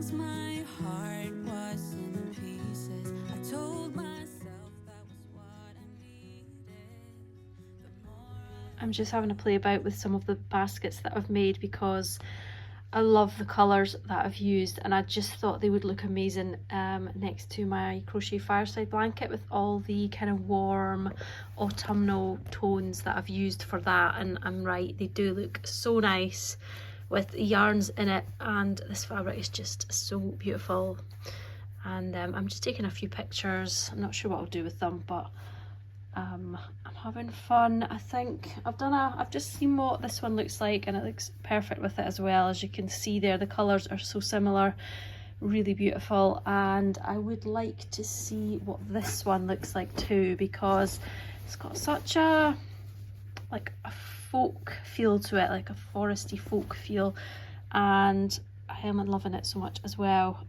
Once my heart was in pieces, I told myself that was what I needed. I'm just having to play about with some of the baskets that I've made because I love the colours that I've used, and I just thought they would look amazing next to my crochet fireside blanket with all the kind of warm autumnal tones that I've used for that. And I'm right, they do look so nice with yarns in it, and this fabric is just so beautiful. And I'm just taking a few pictures. I'm not sure what I'll do with them, but I'm having fun. I think I've just seen what this one looks like, and it looks perfect with it as well. As you can see there, the colours are so similar, really beautiful. And I would like to see what this one looks like too, because it's got such a folk feel to it, like a foresty folk feel, and I am loving it so much as well.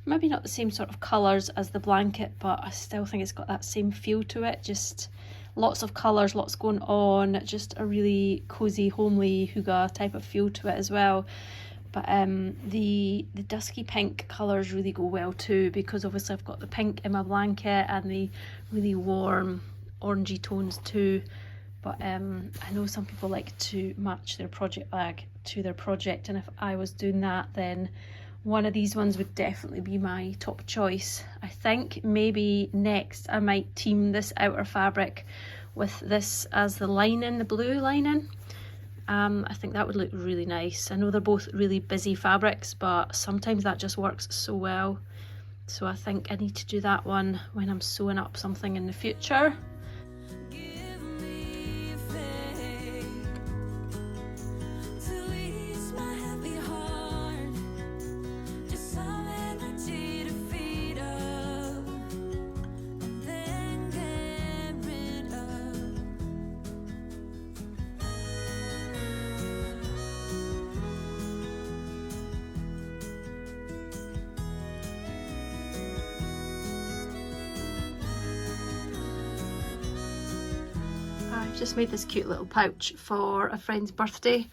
Maybe not the same sort of colours as the blanket, but I still think it's got that same feel to it. Just lots of colours, lots going on, just a really cosy, homely hygge type of feel to it as well. But the dusky pink colours really go well too, because obviously I've got the pink in my blanket and the really warm orangey tones too. But I know some people like to match their project bag to their project, and if I was doing that, then one of these ones would definitely be my top choice. I think maybe next I might team this outer fabric with this as the lining, the blue lining. I think that would look really nice. I know they're both really busy fabrics, but sometimes that just works so well. So I think I need to do that one when I'm sewing up something in the future. Just made this cute little pouch for a friend's birthday.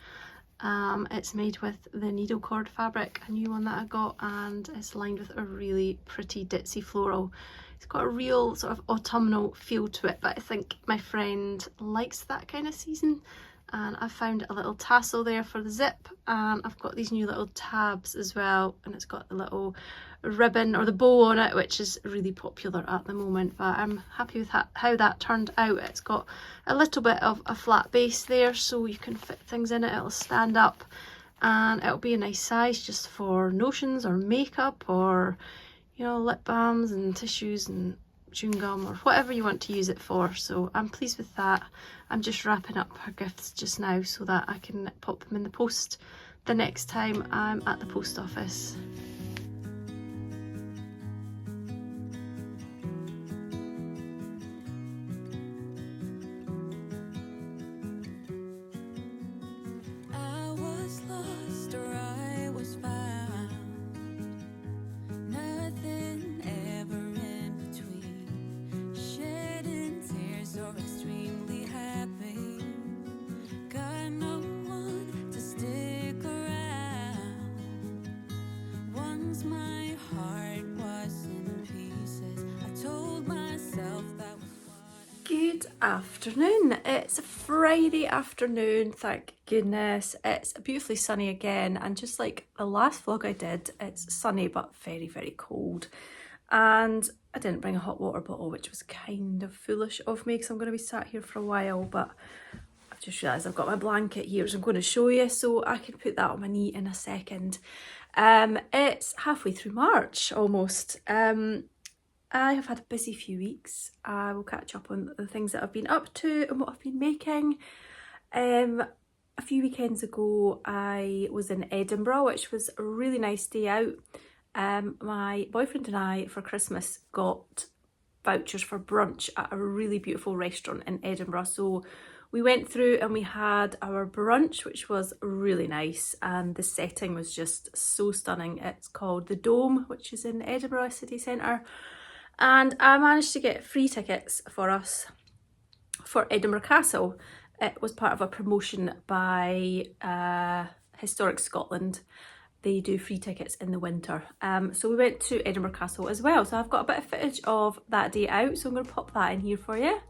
It's made with the needle cord fabric, a new one that I got, and it's lined with a really pretty ditzy floral. It's got a real sort of autumnal feel to it, but I think my friend likes that kind of season. And I found a little tassel there for the zip, and I've got these new little tabs as well, and it's got the little ribbon or the bow on it, which is really popular at the moment. But I'm happy with how that turned out. It's got a little bit of a flat base there, so you can fit things in it. It'll stand up, and it'll be a nice size just for notions or makeup, or lip balms and tissues and chewing gum, or whatever you want to use it for. So I'm pleased with that. I'm just wrapping up her gifts just now so that I can pop them in the post the next time I'm at the post office. Good afternoon. It's a Friday afternoon, thank goodness. It's beautifully sunny again, and just like the last vlog I did, it's sunny but very, very cold. And I didn't bring a hot water bottle, which was kind of foolish of me because I'm going to be sat here for a while, but I've just realised I've got my blanket here, so I'm going to show you so I can put that on my knee in a second. It's halfway through March almost. I have had a busy few weeks. I will catch up on the things that I've been up to and what I've been making. A few weekends ago I was in Edinburgh, which was a really nice day out. My boyfriend and I for Christmas got vouchers for brunch at a really beautiful restaurant in Edinburgh, so we went through and we had our brunch, which was really nice, and the setting was just so stunning. It's called the Dome, which is in Edinburgh city centre. And I managed to get free tickets for us for Edinburgh Castle. It was part of a promotion by Historic Scotland. they do free tickets in the winter. So we went to Edinburgh Castle as well. So I've got a bit of footage of that day out. So I'm going to pop that in here for you.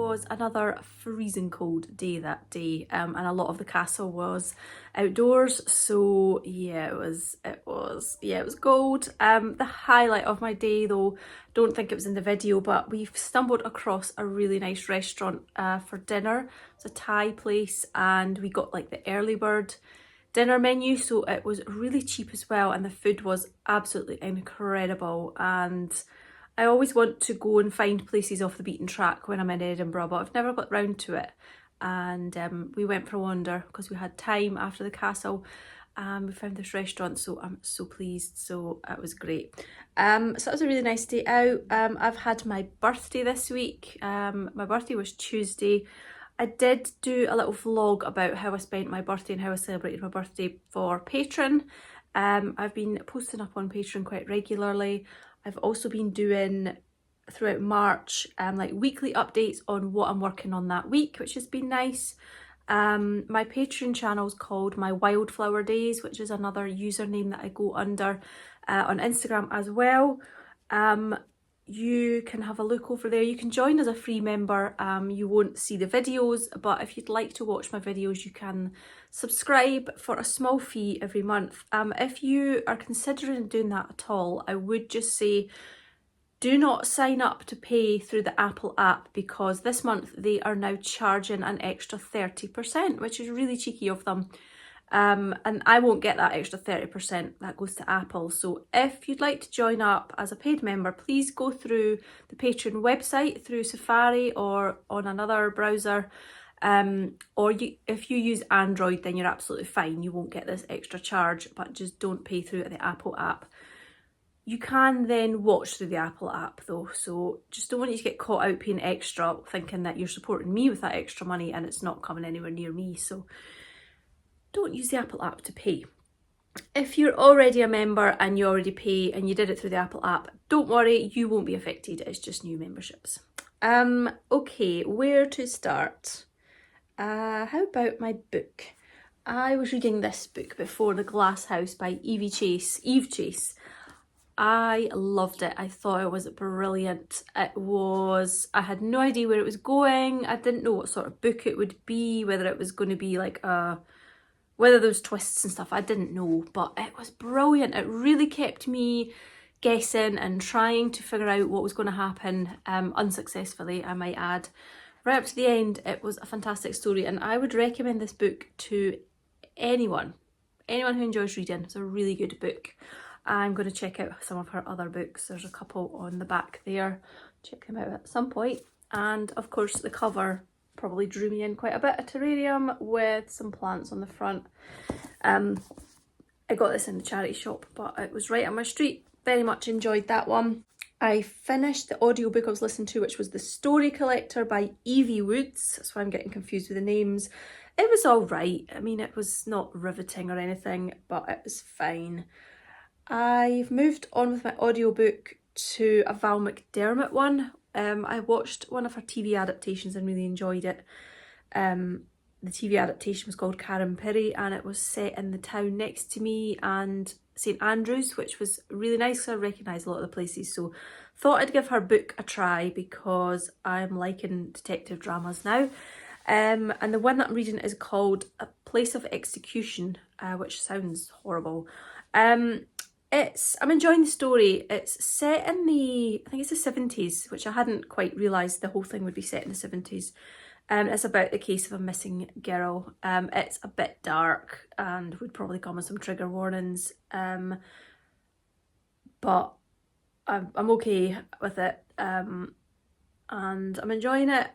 was another freezing cold day that day, and a lot of the castle was outdoors, so yeah, it was cold. The highlight of my day though, don't think it was in the video, but we've stumbled across a really nice restaurant for dinner. It's a Thai place, and we got like the early bird dinner menu, so it was really cheap as well, and the food was absolutely incredible. And I always want to go and find places off the beaten track when I'm in Edinburgh, but I've never got round to it. And we went for a wander because we had time after the castle, and we found this restaurant, so I'm so pleased. So it was great. So that was a really nice day out. I've had my birthday this week. My birthday was Tuesday. I did do a little vlog about how I spent my birthday and how I celebrated my birthday for Patreon. I've been posting up on Patreon quite regularly. I've also been doing throughout March like weekly updates on what I'm working on that week, which has been nice. My Patreon channel is called My Wildflower Days, which is another username that I go under on Instagram as well. You can have a look over there. You can join as a free member. You won't see the videos, but if you'd like to watch my videos, you can subscribe for a small fee every month. If you are considering doing that at all, I would just say do not sign up to pay through the Apple app, because this month they are now charging an extra 30%, which is really cheeky of them. And I won't get that extra 30%, that goes to Apple. So if you'd like to join up as a paid member, please go through the Patreon website through Safari or on another browser. If you use Android, then you're absolutely fine. You won't get this extra charge, but just don't pay through the Apple app. You can then watch through the Apple app though, so just don't want you to get caught out paying extra, thinking that you're supporting me with that extra money and it's not coming anywhere near me. So don't use the Apple app to pay. If you're already a member and you already pay and you did it through the Apple app, don't worry, you won't be affected. It's just new memberships. Okay, where to start? How about my book? I was reading this book before, The Glass House by Eve Chase. I loved it. I thought it was brilliant. I had no idea where it was going. I didn't know what sort of book it would be, whether it was going to be like whether there was twists and stuff, I didn't know, but it was brilliant. It really kept me guessing and trying to figure out what was going to happen, unsuccessfully, I might add. Right up to the end, it was a fantastic story, and I would recommend this book to anyone who enjoys reading. It's a really good book. I'm going to check out some of her other books. There's a couple on the back there. Check them out at some point. And of course the cover probably drew me in quite a bit. A terrarium with some plants on the front. I got this in the charity shop, but it was right on my street. Very much enjoyed that one. I finished the audiobook I was listening to, which was The Story Collector by Evie Woods. That's why I'm getting confused with the names. It was all right. I mean, it was not riveting or anything, but it was fine. I've moved on with my audiobook to a Val McDermott one. I watched one of her TV adaptations and really enjoyed it. The TV adaptation was called Karen Pirie, and it was set in the town next to me and St Andrews, which was really nice because I recognise a lot of the places. So thought I'd give her book a try because I'm liking detective dramas now. And the one that I'm reading is called A Place of Execution, which sounds horrible. I'm enjoying the story. It's set in I think it's the 70s, which I hadn't quite realised the whole thing would be set in the 70s. It's about the case of a missing girl. It's a bit dark and would probably come with some trigger warnings. But I'm okay with it. And I'm enjoying it.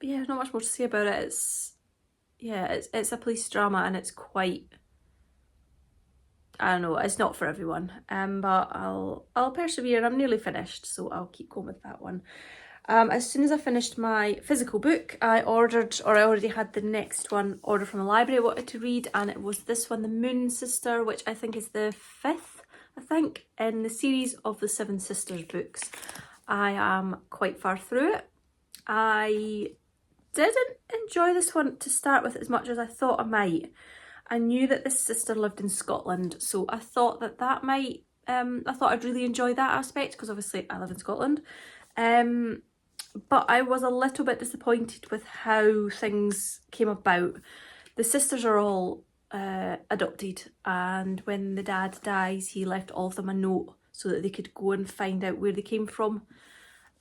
Yeah, not much more to say about it. It's a police drama, and it's quite, I don't know, it's not for everyone. But I'll persevere. I'm nearly finished, so I'll keep going with that one. As soon as I finished my physical book, I already had the next one ordered from the library I wanted to read, and it was this one, The Moon Sister, which I think is the 5th, in the series of the Seven Sisters books. I am quite far through it. I didn't enjoy this one to start with as much as I thought I might. I knew that this sister lived in Scotland, so I thought that might, I thought I'd really enjoy that aspect, because obviously I live in Scotland. but I was a little bit disappointed with how things came about. The sisters are all adopted, and when the dad dies, he left all of them a note so that they could go and find out where they came from.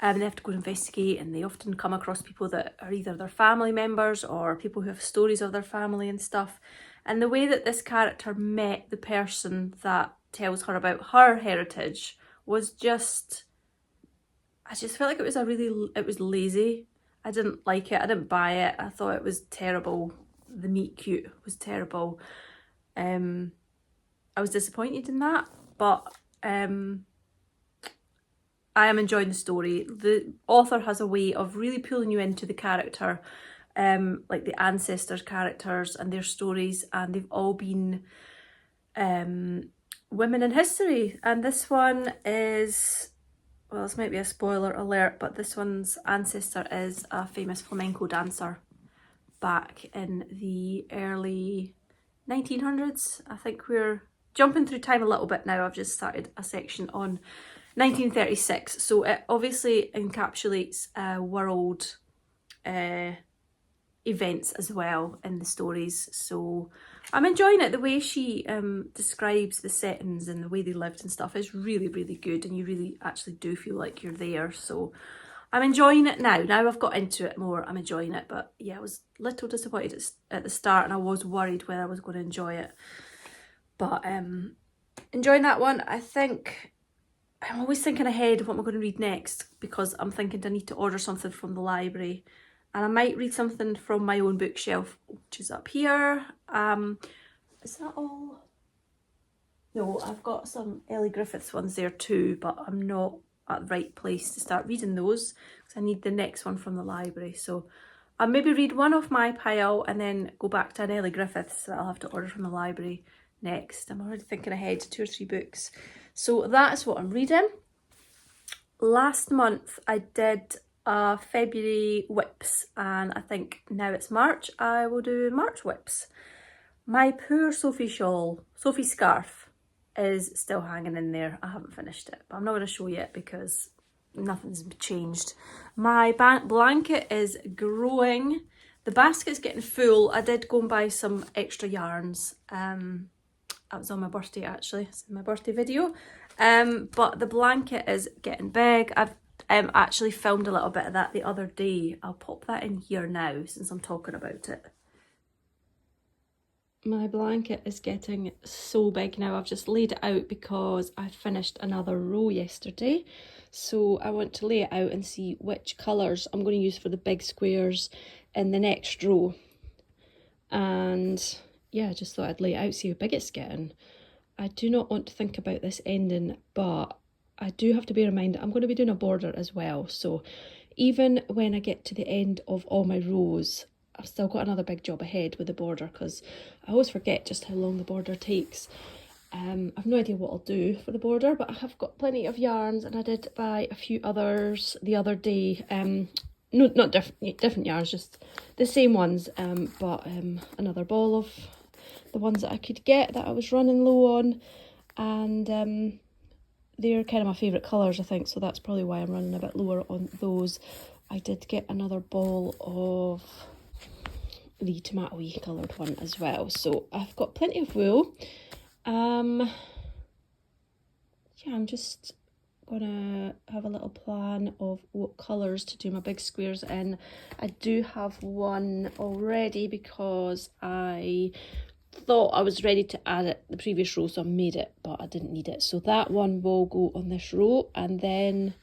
They have to go and investigate, and they often come across people that are either their family members or people who have stories of their family and stuff. And the way that this character met the person that tells her about her heritage was just, I just felt like it was lazy. I didn't like it. I didn't buy it. I thought it was terrible. The meet cute was terrible. I was disappointed in that, but I am enjoying the story. The author has a way of really pulling you into the character, like the ancestors' characters and their stories, and they've all been women in history. And this one is, well, this might be a spoiler alert, but this one's ancestor is a famous flamenco dancer back in the early 1900s. I think we're jumping through time a little bit now. I've just started a section on 1936, so it obviously encapsulates world events as well in the stories. So I'm enjoying it. The way she describes the settings and the way they lived and stuff is really, really good, and you really actually do feel like you're there. So I'm enjoying it now. Now I've got into it more, I'm enjoying it. But yeah, I was a little disappointed at the start, and I was worried whether I was going to enjoy it. But enjoying that one. I think I'm always thinking ahead of what I'm going to read next, because I'm thinking I need to order something from the library, and I might read something from my own bookshelf, which is up here. Is that all? No, I've got some Ellie Griffiths ones there too, but I'm not at the right place to start reading those, because I need the next one from the library. So I'll maybe read one off my pile and then go back to an Ellie Griffiths that I'll have to order from the library next. I'm already thinking ahead to 2 or 3 books. So that's what I'm reading. Last month I did a February whips, and I think now it's March, I will do March whips. My poor Sophie shawl, Sophie scarf, is still hanging in there. I haven't finished it, but I'm not going to show you it because nothing's changed. My blanket is growing. The basket's getting full. I did go and buy some extra yarns. That was on my birthday actually, it's in my birthday video. But the blanket is getting big. I've actually filmed a little bit of that the other day. I'll pop that in here now since I'm talking about it. My blanket is getting so big now. I've just laid it out because I finished another row yesterday. So I want to lay it out and see which colours I'm going to use for the big squares in the next row. And yeah, I just thought I'd lay it out, see how big it's getting. I do not want to think about this ending, but I do have to bear in mind that I'm going to be doing a border as well. So even when I get to the end of all my rows, I've still got another big job ahead with the border, because I always forget just how long the border takes. I've no idea what I'll do for the border, but I have got plenty of yarns, and I did buy a few others the other day. No, not different yarns, just the same ones, but another ball of the ones that I could get that I was running low on, and they're kind of my favourite colours, I think, so that's probably why I'm running a bit lower on those. I did get another ball of the tomato-y coloured one as well, so I've got plenty of wool. Yeah, I'm just gonna have a little plan of what colours to do my big squares in. I do have one already because I thought I was ready to add it the previous row, so I made it, but I didn't need it. So that one will go on this row, and then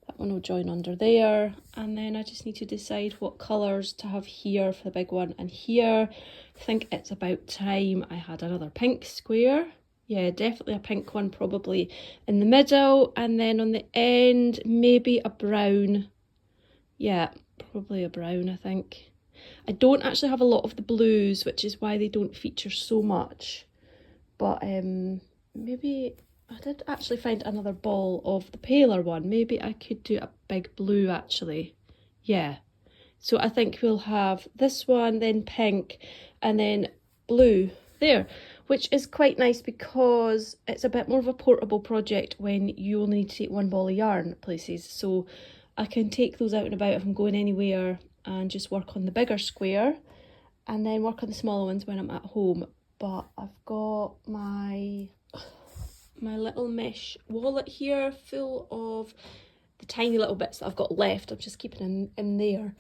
that one will join under there, and then I just need to decide what colours to have here for the big one. And here, I think it's about time I had another pink square. Yeah, definitely a pink one, probably in the middle, and then on the end, maybe a brown. Yeah, probably a brown, I think. I don't actually have a lot of the blues, which is why they don't feature so much. But maybe I did actually find another ball of the paler one. Maybe I could do a big blue, actually. Yeah. So I think we'll have this one, then pink, and then blue there, which is quite nice because it's a bit more of a portable project when you only need to take one ball of yarn places. So I can take those out and about if I'm going anywhere and just work on the bigger square and then work on the smaller ones when I'm at home. But I've got my little mesh wallet here full of the tiny little bits that I've got left. I'm just keeping them in there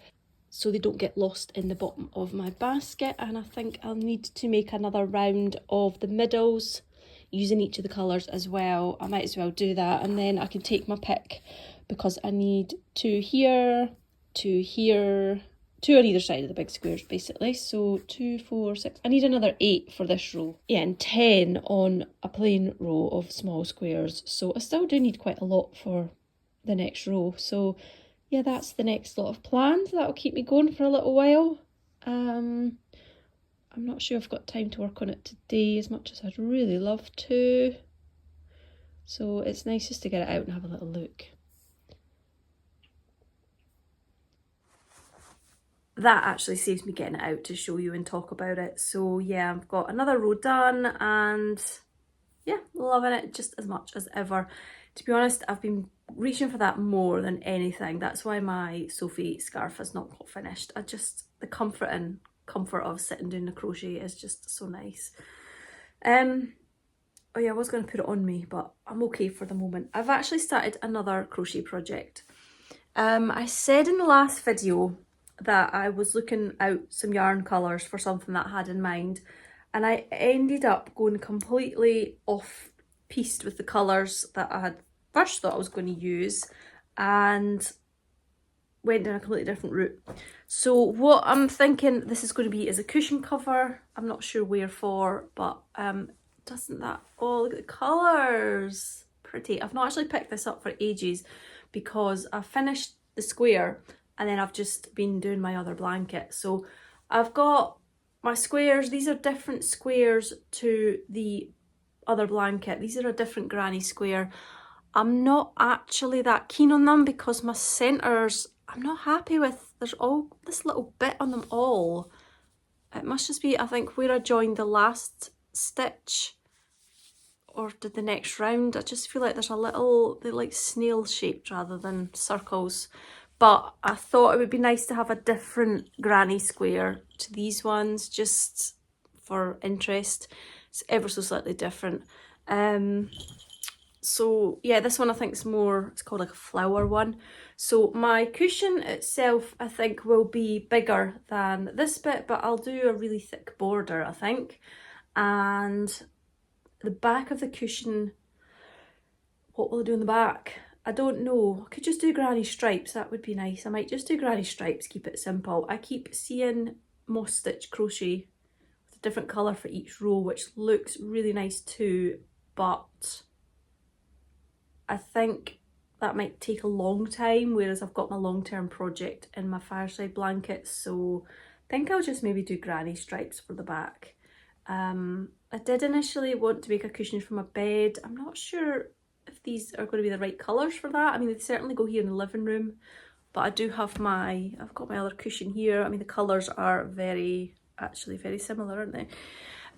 so they don't get lost in the bottom of my basket. And I think I'll need to make another round of the middles using each of the colours as well. I might as well do that, and then I can take my pick because I need 2 here, 2 here, 2 on either side of the big squares basically. So 2, 4, 6, I need another 8 for this row. Yeah, and 10 on a plain row of small squares. So I still do need quite a lot for the next row. So yeah, that's the next lot of plans. That'll keep me going for a little while. I'm not sure I've got time to work on it today as much as I'd really love to. So it's nice just to get it out and have a little look. That actually saves me getting it out to show you and talk about it. So yeah, I've got another row done and yeah, loving it just as much as ever. To be honest, I've been reaching for that more than anything. That's why my Sophie scarf is not quite finished. The comfort of sitting doing the crochet is just so nice. Oh yeah, I was going to put it on me, but I'm okay for the moment. I've actually started another crochet project. I said in the last video that I was looking out some yarn colours for something that I had in mind, and I ended up going completely off piste with the colours that I had first thought I was going to use and went down a completely different route. So what I'm thinking this is going to be is a cushion cover. I'm not sure where for, but doesn't that, oh look at the colours, pretty. I've not actually picked this up for ages because I finished the square and then I've just been doing my other blanket. So I've got my squares. These are different squares to the other blanket. These are a different granny square. I'm not actually that keen on them because my centres, I'm not happy with. There's all this little bit on them all. It must just be, I think, where I joined the last stitch or did the next round. I just feel like there's a little, they're like snail shaped rather than circles. But I thought it would be nice to have a different granny square to these ones just for interest. It's ever so slightly different. So yeah, this one I think is more, it's called like a flower one. So my cushion itself I think will be bigger than this bit, but I'll do a really thick border I think. And the back of the cushion, what will I do in the back? I don't know. I could just do granny stripes, that would be nice. I might just do granny stripes, keep it simple. I keep seeing moss stitch crochet with a different colour for each row, which looks really nice too, but I think that might take a long time, whereas I've got my long-term project in my fireside blanket, so I think I'll just maybe do granny stripes for the back. I did initially want to make a cushion for my bed. I'm not sure if these are going to be the right colours for that. I mean, they certainly go here in the living room, but I do have I've got my other cushion here. I mean, the colours are actually very similar, aren't they?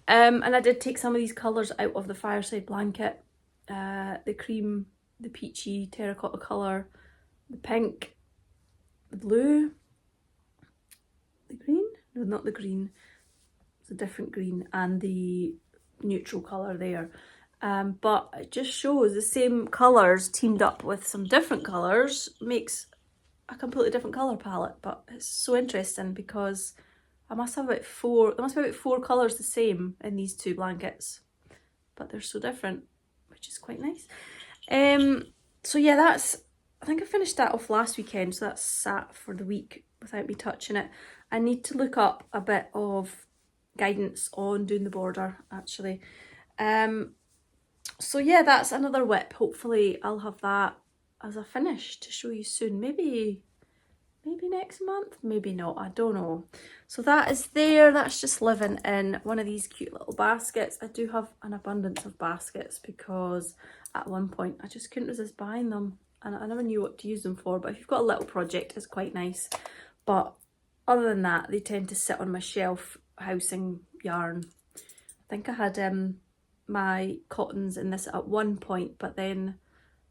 And I did take some of these colours out of the fireside blanket. The cream, the peachy terracotta colour, the pink, the blue, the green? No, not the green. It's a different green, and the neutral colour there. But it just shows the same colours teamed up with some different colours makes a completely different colour palette. But it's so interesting because there must be about 4 colours the same in these two blankets, but they're so different, which is quite nice. So yeah, I think I finished that off last weekend, so that's sat for the week without me touching it. I need to look up a bit of guidance on doing the border actually. So yeah, that's another whip. Hopefully I'll have that as a finish to show you soon. Maybe next month, maybe not, I don't know. So that is there. That's just living in one of these cute little baskets. I do have an abundance of baskets because at one point I just couldn't resist buying them and I never knew what to use them for. But if you've got a little project, it's quite nice. But other than that, they tend to sit on my shelf housing yarn. I think I had my cottons in this at one point, but then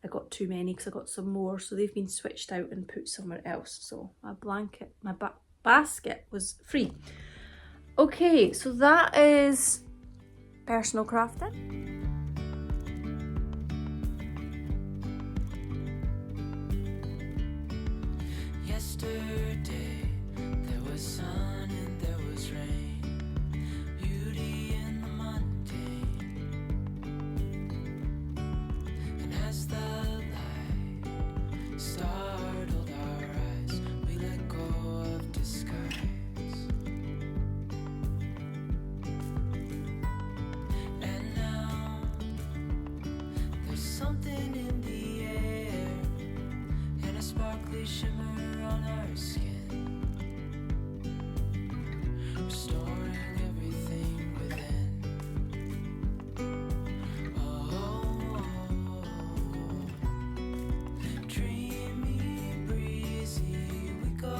I got too many because I got some more, so they've been switched out and put somewhere else. So my blanket, my basket was free. Okay, so that is personal crafting. Yesterday there was sun and there was rain, beauty in the mundane. And as the light startled our eyes, we let go of disguise. And now there's something in the air and a sparkly shimmer on our skin, restoring everything within. Oh, dreamy, breezy we go,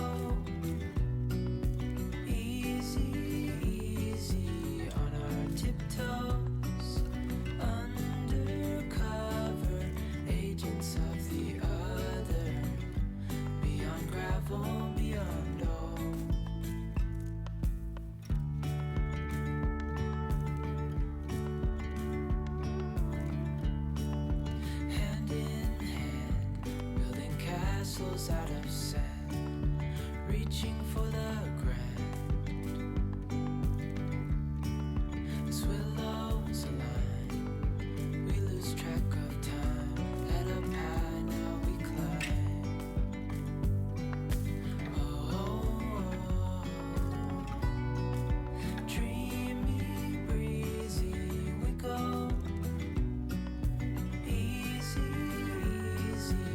easy, easy on our tiptoes, undercover agents of the other, beyond gravel, beyond all. Hand in hand, building castles out of sand, reaching for the grand. As willows align, we lose track of time. Head up high, now we climb. Dreamy, breezy we go, easy, easy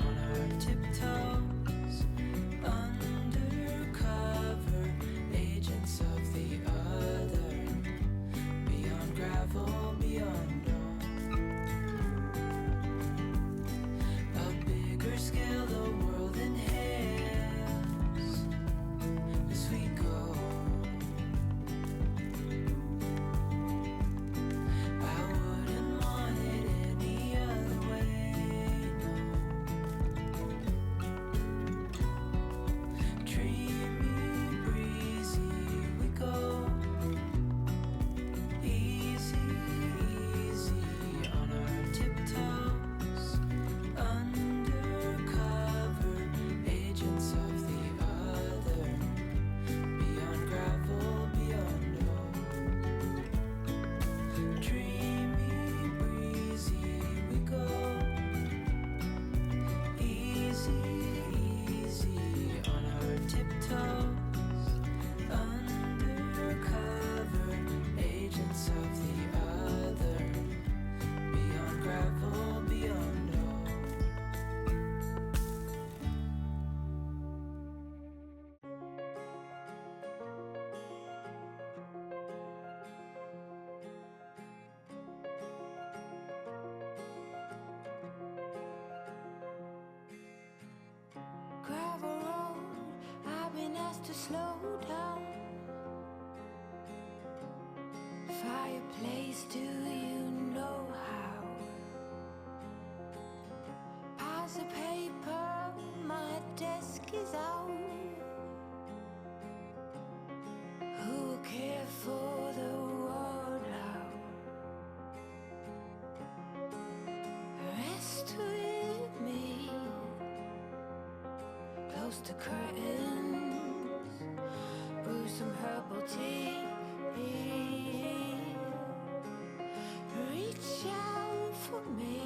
on our tiptoes, undercover agents of the other, beyond gravel, beyond all. A bigger scale, the world inhales as we go. I wouldn't want it any other way, no. Dreamy, breezy we go, easy, easy on our tiptoes, undercover agents of the other, beyond gravel, beyond all. Dreamy, breezy we go, easy, easy on our tiptoes, undercover agents of the other, beyond gravel, beyond all. Gravel road, I've been asked to slow down. Fireplace, do you know how? Piles of paper, my desk is out. Who will care for the world now? Rest with me, close to curtains, brew some herbal tea. Reach out for me,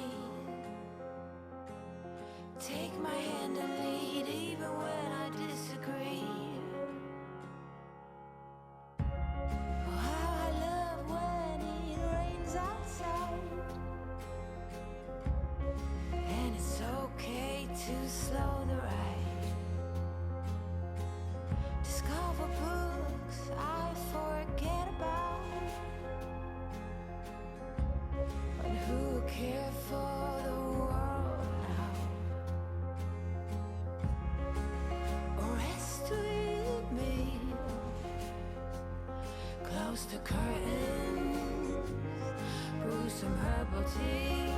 take my hand and lead even when I disagree. Oh, how I love when it rains outside, and it's okay to slow the ride. Discover books I forget about, and who care for the world now? Rest with me, close the curtains, brew some herbal tea.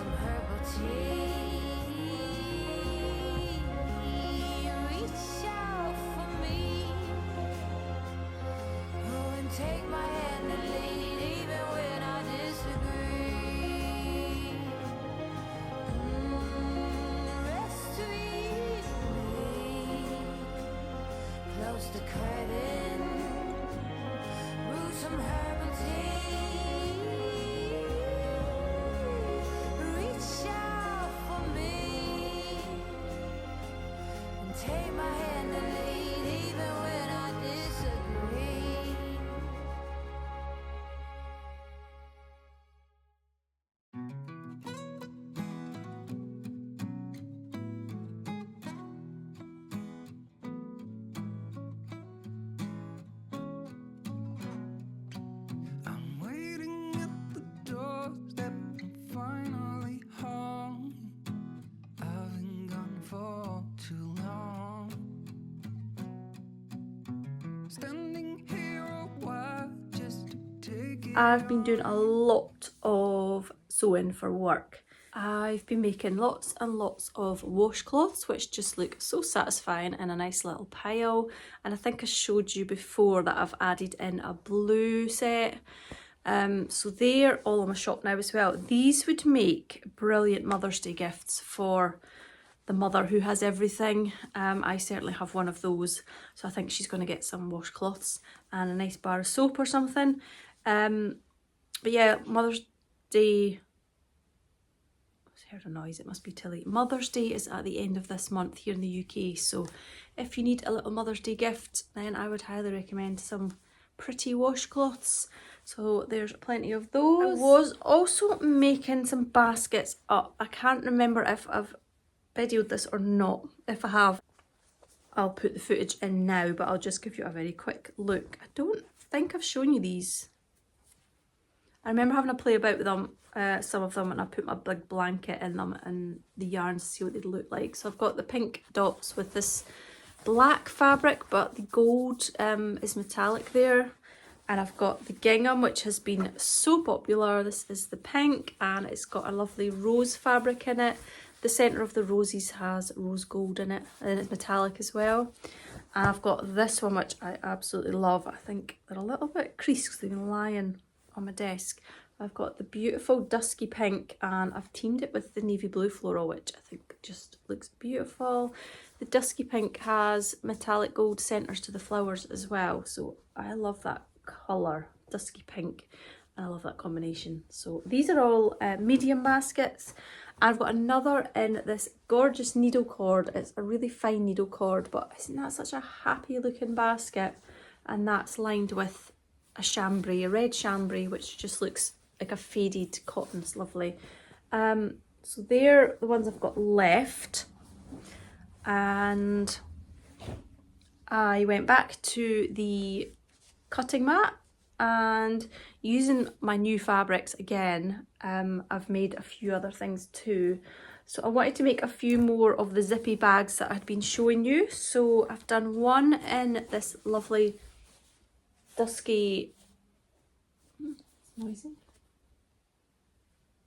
some herbal tea. Reach out for me. Oh, and take my hand and lead even when I disagree. Rest sweet me. Close the curtain. Brew some herbal tea. Reach out for me. And take my hand and lead even when I disagree. I'm waiting at the doorstep, I'm finally home. I've been gone for too long. Standing here a while just to take it. I've been doing a lot of sewing for work. I've been making lots and lots of washcloths, which just look so satisfying in a nice little pile. And I think I showed you before that I've added in a blue set. So they're all in my shop now as well. These would make brilliant Mother's Day gifts for the mother who has everything. I certainly have one of those. So I think she's going to get some washcloths and a nice bar of soap or something. But yeah, Mother's Day... I heard a noise, it must be Tilly. Mother's Day is at the end of this month here in the UK, so if you need a little Mother's Day gift, then I would highly recommend some pretty washcloths. So there's plenty of those. I was also making some baskets up. I can't remember if I've videoed this or not. If I have, I'll put the footage in now, but I'll just give you a very quick look. I don't think I've shown you these. I remember having a play about with them, some of them, and I put my big blanket in them and the yarns to see what they'd look like. So I've got the pink dots with this black fabric, but the gold is metallic there. And I've got the gingham, which has been so popular. This is the pink, and it's got a lovely rose fabric in it. The centre of the roses has rose gold in it, and it's metallic as well. And I've got this one, which I absolutely love. I think they're a little bit creased because they've been lying on my desk. I've got the beautiful dusky pink, and I've teamed it with the navy blue floral, which I think just looks beautiful. The dusky pink has metallic gold centres to the flowers as well, so I love that colour, dusky pink, and I love that combination. So these are all medium baskets. I've got another in this gorgeous needle cord. It's a really fine needle cord, but isn't that such a happy looking basket? And that's lined with a chambray, a red chambray, which just looks like a faded cotton. It's lovely. So they're the ones I've got left. And I went back to the cutting mat, and using my new fabrics again, I've made a few other things too. So I wanted to make a few more of the zippy bags that I'd been showing you. So I've done one in this lovely dusky, noisy,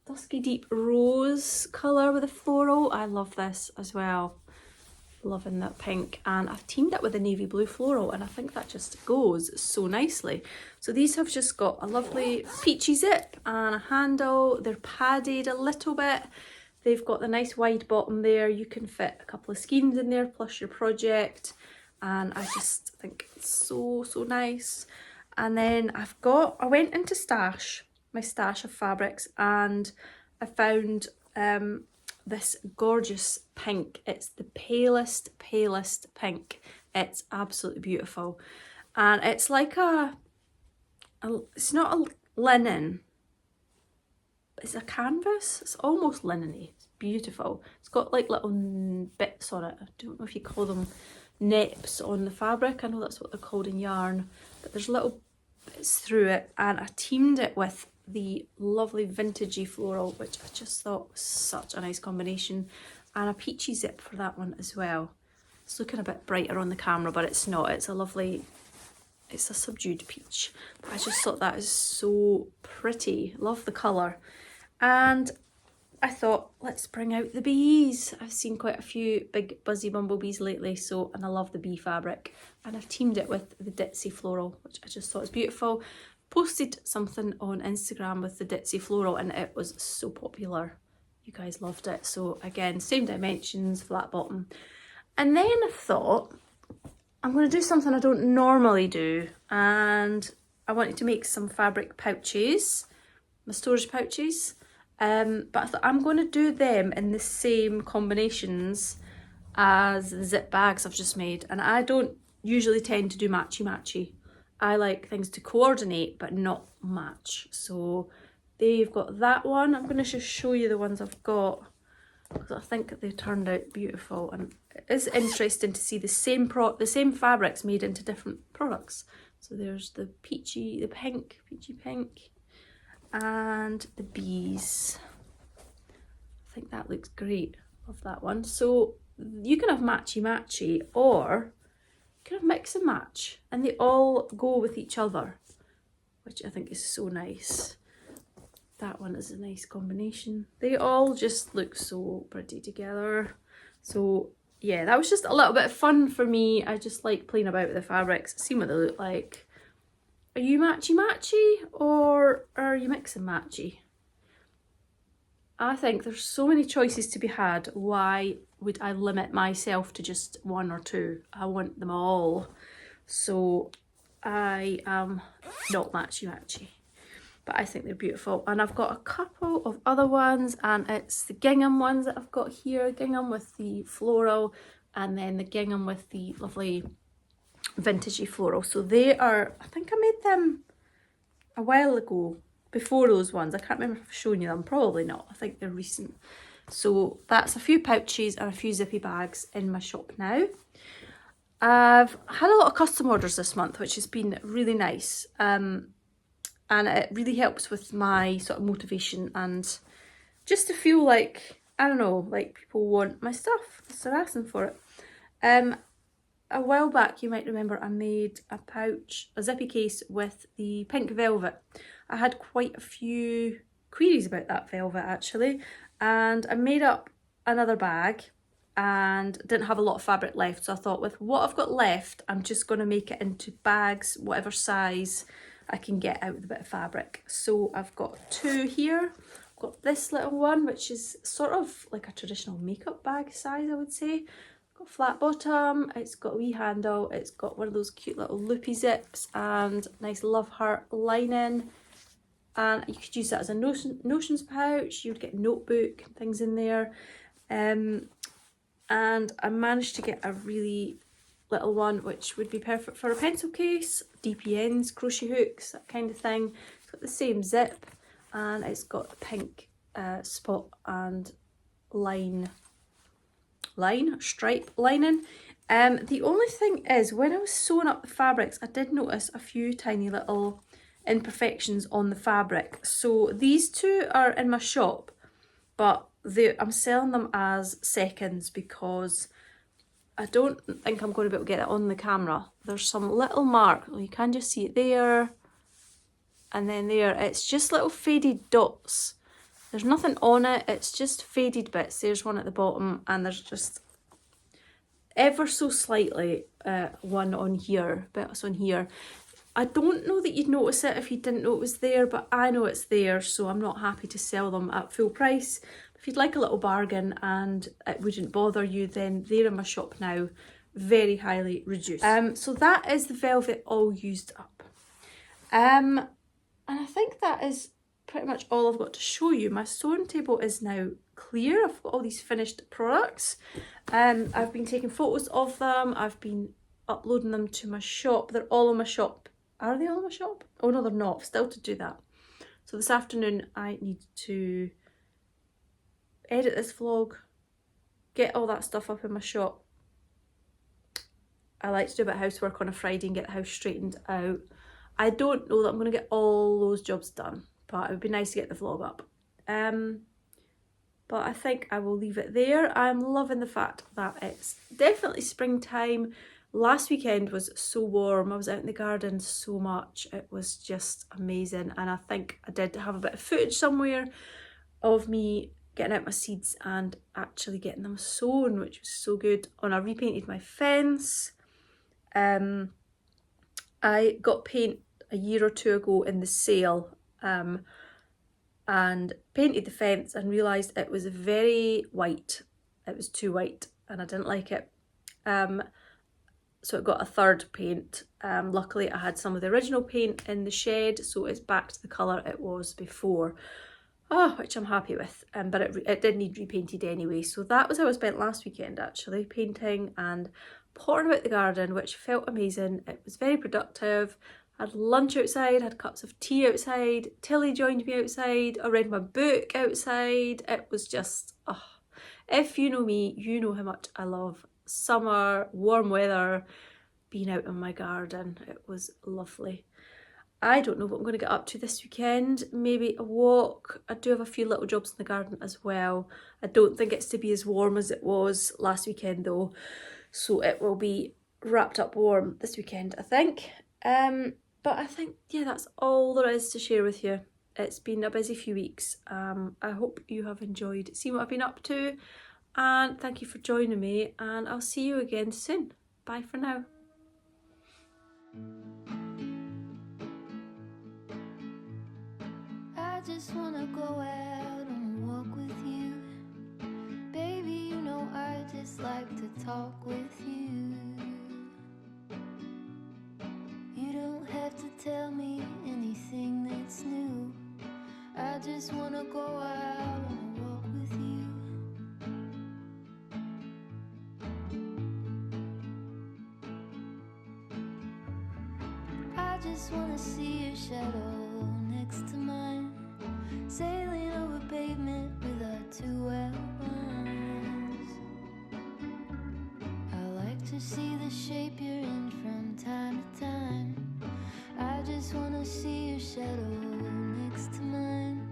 dusky deep rose colour with a floral. I love this as well. Loving that pink, and I've teamed it with a navy blue floral, and I think that just goes so nicely. So these have just got a lovely peachy zip and a handle. They're padded a little bit. They've got the nice wide bottom there. You can fit a couple of skeins in there plus your project, and I just think it's so nice. And then I went into my stash of fabrics, and I found this gorgeous pink. It's the palest pink. It's absolutely beautiful, and it's like it's not a linen, it's a canvas. It's almost linen-y. It's beautiful. It's got like little bits on it. I don't know if you call them neps on the fabric. I know that's what they're called in yarn, but there's little bits through it, and I teamed it with the lovely vintagey floral, which I just thought was such a nice combination, and a peachy zip for that one as well. It's looking a bit brighter on the camera, but it's not. It's a subdued peach. I just thought that is so pretty. Love the colour. And I thought, let's bring out the bees. I've seen quite a few big buzzy bumblebees lately, and I love the bee fabric. And I've teamed it with the Ditzy Floral, which I just thought was beautiful. Posted something on Instagram with the Ditzy Floral and it was so popular. You guys loved it. So again, same dimensions, flat bottom. And then I thought, I'm going to do something I don't normally do. And I wanted to make some fabric pouches, my storage pouches. But I thought I'm going to do them in the same combinations as the zip bags I've just made. And I don't usually tend to do matchy-matchy. I like things to coordinate but not match. So they've got that one. I'm going to just show you the ones I've got because I think they turned out beautiful. And it is interesting to see the same fabrics made into different products. So there's the peachy pink, and the bees. I think that looks great. Love that one. So you can have matchy or you can have mix and match, and they all go with each other, which I think is so nice. That one is a nice combination. They all just look so pretty together. So yeah, that was just a little bit of fun for me. I just like playing about with the fabrics, seeing what they look like. Are you matchy or are you mix and matchy? I think there's so many choices to be had. Why would I limit myself to just one or two? I want them all. So I am not matchy. But I think they're beautiful. And I've got a couple of other ones, and it's the gingham ones that I've got here. Gingham with the floral, and then the gingham with the lovely vintagey floral. So they are, I think I made them a while ago, before those ones. I can't remember if I've shown you them. Probably not. I think they're recent. So that's a few pouches and a few zippy bags in my shop now. I've had a lot of custom orders this month, which has been really nice. And it really helps with my sort of motivation and just to feel like, I don't know, like people want my stuff, so they're asking for it. A while back, you might remember I made a pouch, a zippy case with the pink velvet. I had quite a few queries about that velvet actually, and I made up another bag and didn't have a lot of fabric left, so I thought with what I've got left, I'm just going to make it into bags, whatever size I can get out with a bit of fabric. So I've got two here. I've got this little one, which is sort of like a traditional makeup bag size, I would say. Got flat bottom, it's got a wee handle, it's got one of those cute little loopy zips and nice love heart lining, and you could use that as a notions pouch. You would get notebook and things in there, and I managed to get a really little one which would be perfect for a pencil case, DPNs, crochet hooks, that kind of thing. It's got the same zip and it's got the pink spot and stripe lining. The only thing is, when I was sewing up the fabrics, I did notice a few tiny little imperfections on the fabric. So these two are in my shop, but I'm selling them as seconds because I don't think I'm going to be able to get it on the camera. There's some little mark, you can just see it there, and then there. It's just little faded dots. There's nothing on it, it's just faded bits. There's one at the bottom, and there's just ever so slightly one on here, bits on here. I don't know that you'd notice it if you didn't know it was there, but I know it's there, so I'm not happy to sell them at full price. If you'd like a little bargain and it wouldn't bother you, then they're in my shop now, very highly reduced. So that is the velvet all used up. And I think that is pretty much all I've got to show you. My sewing table is now clear. I've got all these finished products. I've been taking photos of them. I've been uploading them to my shop. They're all in my shop. Are they all in my shop? Oh no, they're not. I've still to do that. So this afternoon I need to edit this vlog, get all that stuff up in my shop. I like to do a bit of housework on a Friday and get the house straightened out. I don't know that I'm going to get all those jobs done, but it would be nice to get the vlog up. But I think I will leave it there. I'm loving the fact that it's definitely springtime. Last weekend was so warm. I was out in the garden so much. It was just amazing. And I think I did have a bit of footage somewhere of me getting out my seeds and actually getting them sown, which was so good. And I repainted my fence. I got paint a year or two ago in the sale, and painted the fence and realised it was very white. It was too white and I didn't like it. So it got a third paint. Luckily I had some of the original paint in the shed, so it's back to the colour it was before. Which I'm happy with, but it did need repainted anyway. So that was how I spent last weekend, actually, painting and pottering about the garden, which felt amazing. It was very productive. I had lunch outside, had cups of tea outside, Tilly joined me outside, I read my book outside. It was just, if you know me, you know how much I love summer, warm weather, being out in my garden. It was lovely. I don't know what I'm going to get up to this weekend. Maybe a walk. I do have a few little jobs in the garden as well. I don't think it's to be as warm as it was last weekend though. So it will be wrapped up warm this weekend, I think. But I think, yeah, that's all there is to share with you. It's been a busy few weeks. I hope you have enjoyed seeing what I've been up to. And thank you for joining me. And I'll see you again soon. Bye for now. I just wanna go out on a walk with you. Baby, you know I just like to talk with you. You don't have to tell me anything that's new. I just wanna go out on a walk with you. I just wanna see your shadow next to mine, sailing over pavement with our two elbows. I like to see the shape you're in from time to time. I just wanna see your shadow next to mine.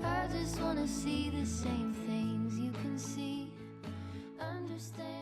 I just wanna see the same things you can see, understand.